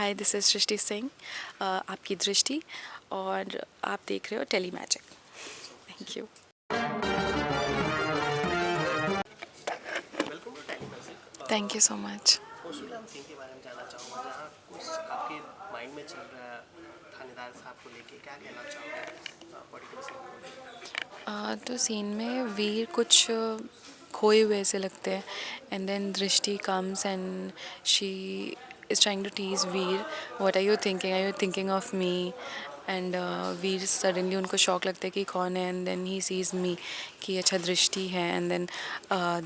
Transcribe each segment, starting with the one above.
Hi, this is Srishti Singh, आपकी दृष्टि, और आप देख रहे हो Tele Magic. Thank you. Welcome to Tele Magic. Thank you so much. Khushiram Singh के बारे में जानना चाहूँगा, जहाँ कुछ आपके माइंड में चल रहा है थानेदार साहब को लेके, क्या कहना चाहोगे पर्टिकुलर सीन को? तो सीन में वीर कुछ खोए हुए ऐसे लगते हैं, and then Drishti comes and she is trying to tease Veer, what are you thinking of me? And Veer suddenly उनको शौक लगता है कि कौन है, and then he sees me कि अच्छा दृष्टि है, एंड देन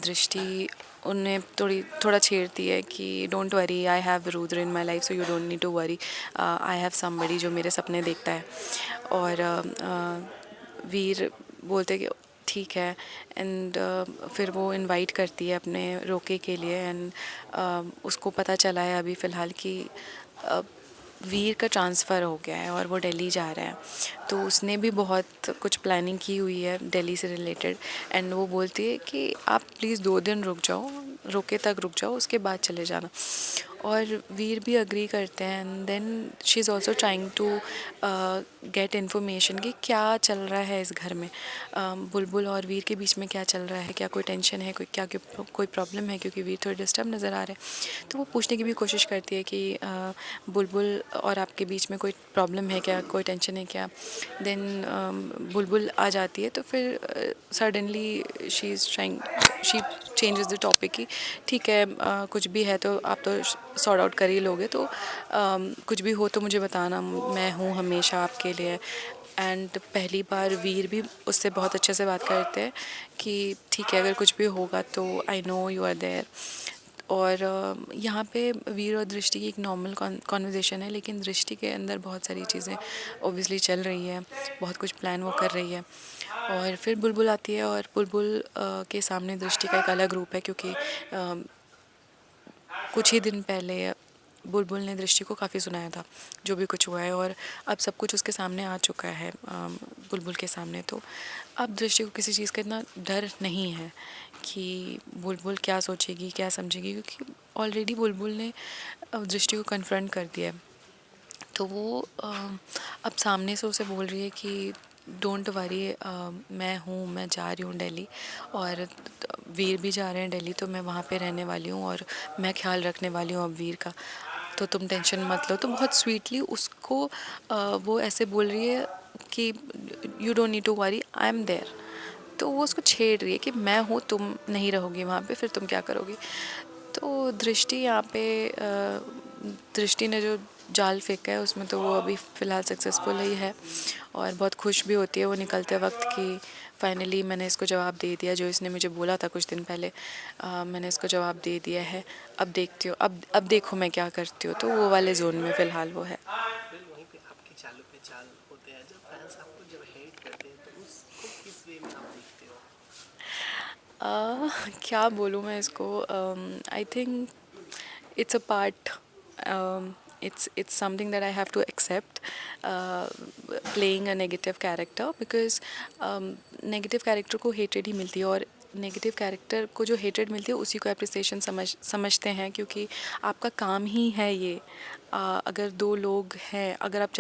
दृष्टि उन्हें थोड़ा छेड़ती है कि don't worry, I have Rudra in my life, so you don't need to worry, I have somebody जो मेरे सपने देखता है। और वीर बोलते कि ठीक है, एंड फिर वो इनवाइट करती है अपने रोके के लिए, एंड उसको पता चला है अभी फ़िलहाल कि वीर का ट्रांसफ़र हो गया है और वो दिल्ली जा रहा है। तो उसने भी बहुत कुछ प्लानिंग की हुई है दिल्ली से रिलेटेड, एंड वो बोलती है कि आप प्लीज़ 2 दिन रुक जाओ, रोके तक रुक जाओ, उसके बाद चले जाना। और वीर भी अग्री करते हैं, and then she is also trying to get information कि क्या चल रहा है इस घर में, बुलबुल और वीर के बीच में क्या चल रहा है, क्या कोई टेंशन है, कोई प्रॉब्लम है, क्योंकि वीर थोड़े डिस्टर्ब नज़र आ रहे हैं। तो वो पूछने की भी कोशिश करती है कि बुलबुल और आपके बीच में कोई प्रॉब्लम है क्या, कोई टेंशन है क्या? देन बुलबुल आ जाती है, तो फिर suddenly she changes the topic कि ठीक है, कुछ भी है तो आप तो सॉर्ट आउट कर ही लोगे, तो कुछ भी हो तो मुझे बताना, मैं हूँ हमेशा आपके लिए। एंड पहली बार वीर भी उससे बहुत अच्छे से बात करते हैं कि ठीक है, अगर कुछ भी होगा तो I know you are there. और यहाँ पे वीर और दृष्टि की एक नॉर्मल कॉन्वर्जेसन है, लेकिन दृष्टि के अंदर बहुत सारी चीज़ें ओबियसली चल रही है, बहुत कुछ प्लान वो कर रही है। और फिर बुलबुल आती है, और बुलबुल के सामने दृष्टि का एक अलग रूप है, क्योंकि कुछ ही दिन पहले बुलबुल ने दृष्टि को काफ़ी सुनाया था जो भी कुछ हुआ है, और अब सब कुछ उसके सामने आ चुका है बुलबुल के सामने। तो अब दृष्टि को किसी चीज़ का इतना डर नहीं है कि बुलबुल क्या सोचेगी, क्या समझेगी, क्योंकि ऑलरेडी बुलबुल ने दृष्टि को कन्फ्रंट कर दिया है। तो वो अब सामने से उसे बोल रही है कि डोंट वरी, मैं हूँ, मैं जा रही हूँ दिल्ली, और वीर भी जा रहे हैं दिल्ली, तो मैं वहाँ पे रहने वाली हूँ और मैं ख्याल रखने वाली हूँ अब वीर का, तो तुम टेंशन मत लो। तो बहुत स्वीटली उसको वो ऐसे बोल रही है कि you don't need to worry, I am there. तो वो उसको छेड़ रही है कि मैं हूँ, तुम नहीं रहोगी वहाँ पे, फिर तुम क्या करोगी? तो दृष्टि यहाँ पे दृष्टि ने जो जाल फेंका है उसमें तो वो अभी फ़िलहाल सक्सेसफुल ही है, और बहुत खुश भी होती है वो निकलते वक्त कि फाइनली मैंने इसको जवाब दे दिया जो इसने मुझे बोला था कुछ दिन पहले, मैंने इसको जवाब दे दिया है, अब देखती हूँ, अब देखो मैं क्या करती हूँ। तो वो वाले जोन में फ़िलहाल वो है। फिर वहीं पे आपके चालों पे चाल होते हैं, जब फैंस आपको जब हेट करते हैं तो उसको किस वे में आप देखते हो? क्या बोलूँ मैं इसको, I think it's a part, it's something that I have to accept, uh, playing a negative character, because negative character को hatred ही मिलती है, और नेगेटिव कैरेक्टर को जो हेटेड मिलती है उसी को अप्रिसिएशन समझते हैं, क्योंकि आपका काम ही है ये। अगर 2 लोग हैं, अगर आप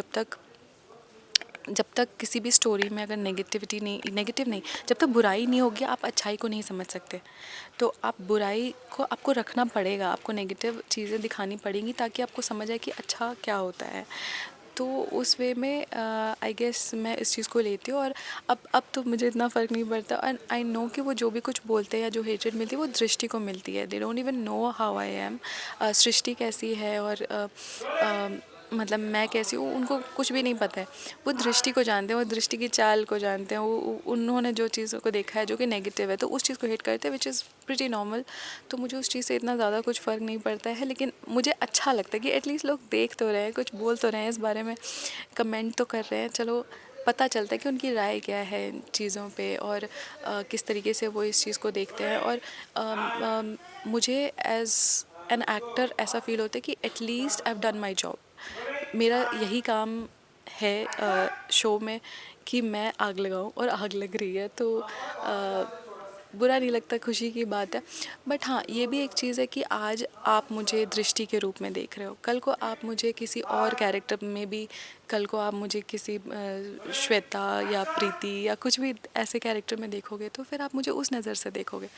जब तक किसी भी स्टोरी में अगर नेगेटिव नहीं, जब तक बुराई नहीं होगी आप अच्छाई को नहीं समझ सकते। तो आप बुराई को आपको रखना पड़ेगा, आपको नेगेटिव चीज़ें दिखानी पड़ेंगी ताकि आपको समझ आए कि अच्छा क्या होता है। तो उस वे में आई गेस मैं इस चीज़ को लेती हूँ, और अब तो मुझे इतना फ़र्क नहीं पड़ता, एंड आई नो कि वो जो भी कुछ बोलते हैं या जो हेटेड मिलती है वो दृष्टि को मिलती है। They don't even know how I am, सृष्टि कैसी है, और मतलब मैं कैसी हूँ, उनको कुछ भी नहीं पता है। वो दृष्टि को जानते हैं, वो दृष्टि की चाल को जानते हैं, वो उन्होंने जो चीज़ों को देखा है जो कि नेगेटिव है, तो उस चीज़ को हेट करते हैं, विच इज़ प्रिटी नॉर्मल। तो मुझे उस चीज़ से इतना ज़्यादा कुछ फ़र्क नहीं पड़ता है, लेकिन मुझे अच्छा लगता है कि एटलीस्ट लोग देख तो रहे हैं, कुछ बोल तो रहे हैं इस बारे में, कमेंट तो कर रहे हैं, चलो पता चलता है कि उनकी राय क्या है इन चीज़ों पे, और किस तरीके से वो इस चीज़ को देखते हैं। और मुझे एज़ एन एक्टर ऐसा फ़ील होता है कि at least I have done my job. मेरा यही काम है शो में कि मैं आग लगाऊं, और आग लग रही है, तो बुरा नहीं लगता, खुशी की बात है। बट हाँ, ये भी एक चीज़ है कि आज आप मुझे दृष्टि के रूप में देख रहे हो, कल को आप मुझे किसी और कैरेक्टर में भी, कल को आप मुझे किसी श्वेता या प्रीति या कुछ भी ऐसे कैरेक्टर में देखोगे तो फिर आप मुझे उस नज़र से देखोगे।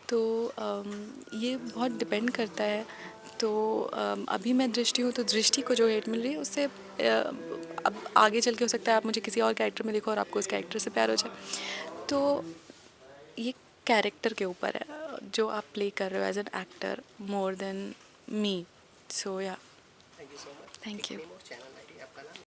तो ये बहुत डिपेंड करता है। तो अभी मैं दृष्टि हूँ, तो दृष्टि को जो हेट मिल रही है उससे अब आगे चल के हो सकता है आप मुझे किसी और कैरेक्टर में देखो और आपको उस कैरेक्टर से प्यार हो जाए। तो ये कैरेक्टर के ऊपर है जो आप प्ले कर रहे हो as an actor more than me. So yeah, thank you so much. Thank एक यू। नेम और चैनल आईडी आपका नाम?